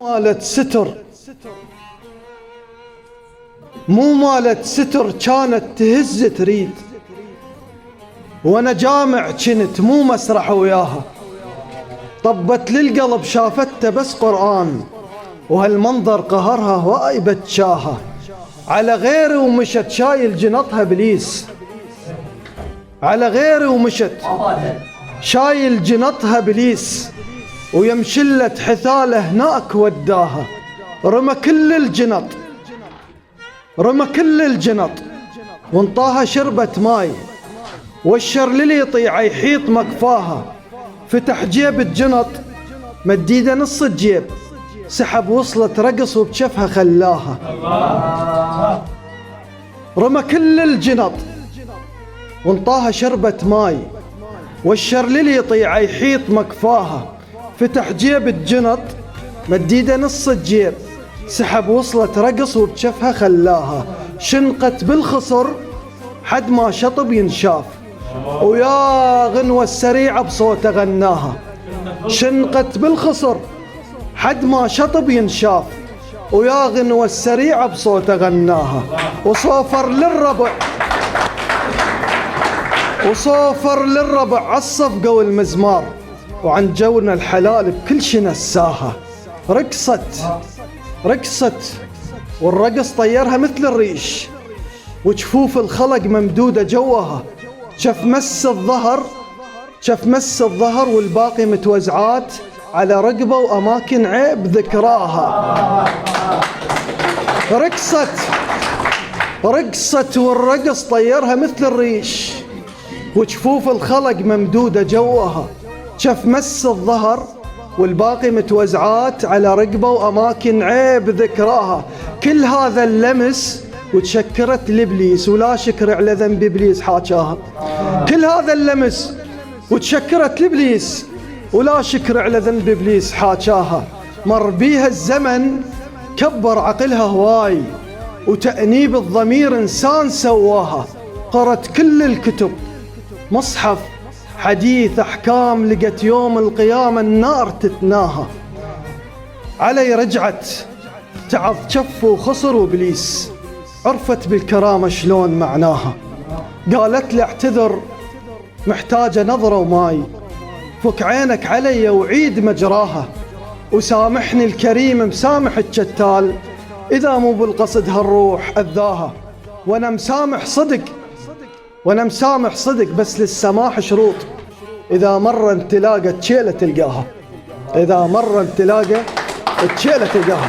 مالت ستر، مو مالت ستر، كانت تهز تريد، وانا جامع كنت مو مسرح وياها. طبت للقلب شافته بس قرآن، وهالمنظر قهرها واي بتشاها. على غيري ومشت شايل جنطها بليس، على غيري ومشت شايل جنطها بليس، ويمشلت حثاله هناك وداها. رمى كل الجنط، رمى كل الجنط، وانطاها شربة ماي، والشر للي يطيع يحيط مكفاها. فتح جيب الجنط مديده نص الجيب، سحب وصلت رقص وبشفها خلاها. رمى كل الجنط وانطاها شربة ماي، والشر للي يطيع يحيط مكفاها. فتح جيب الجنط مديده نص الجيب، سحب وصلت رقص وبشفها خلاها. شنقت بالخصر حد ما شطب ينشاف، ويا غنوة السريعة بصوته غناها. شنقت بالخصر حد ما شطب ينشاف، ويا غنوة السريعة بصوته غناها. وصوفر للربع، وصوفر للربع عالصفقة والمزمار، وعن جونا الحلال بكل شي نساها. رقصت رقصت والرقص طيرها مثل الريش، وجفوف الخلق ممدودة جوها. شف مس الظهر، شف مس الظهر، والباقي متوزعات على رقبة وأماكن عيب ذكراها. رقصت رقصت والرقص طيرها مثل الريش، وجفوف الخلق ممدودة جوها. شف مس الظهر والباقي متوزعات على رقبة وأماكن عيب ذكراها. كل هذا اللمس وتشكرت لإبليس، ولا شكر على ذنب إبليس حاجاها. كل هذا اللمس وتشكرت لإبليس، ولا شكر على ذنب إبليس حاجاها. مر بيها الزمن كبر عقلها هواي، وتأنيب الضمير إنسان سواها. قرت كل الكتب مصحف حديث أحكام، لقت يوم القيامة النار تتناها. علي رجعت تعظ شف وخصر وبليس، عرفت بالكرامة شلون معناها. قالت لي اعتذر محتاجة نظرة وماي، فك عينك علي وعيد مجراها. وسامحني الكريم مسامح الشتال، إذا مو بالقصد هالروح أذاها. وأنا مسامح صدق، وأنا مسامح صدق، بس للسماح شروط. إذا مرة انت تلاقى تشيلة تلقاها، إذا مرة انت تلاقى تشيلة تلقاها.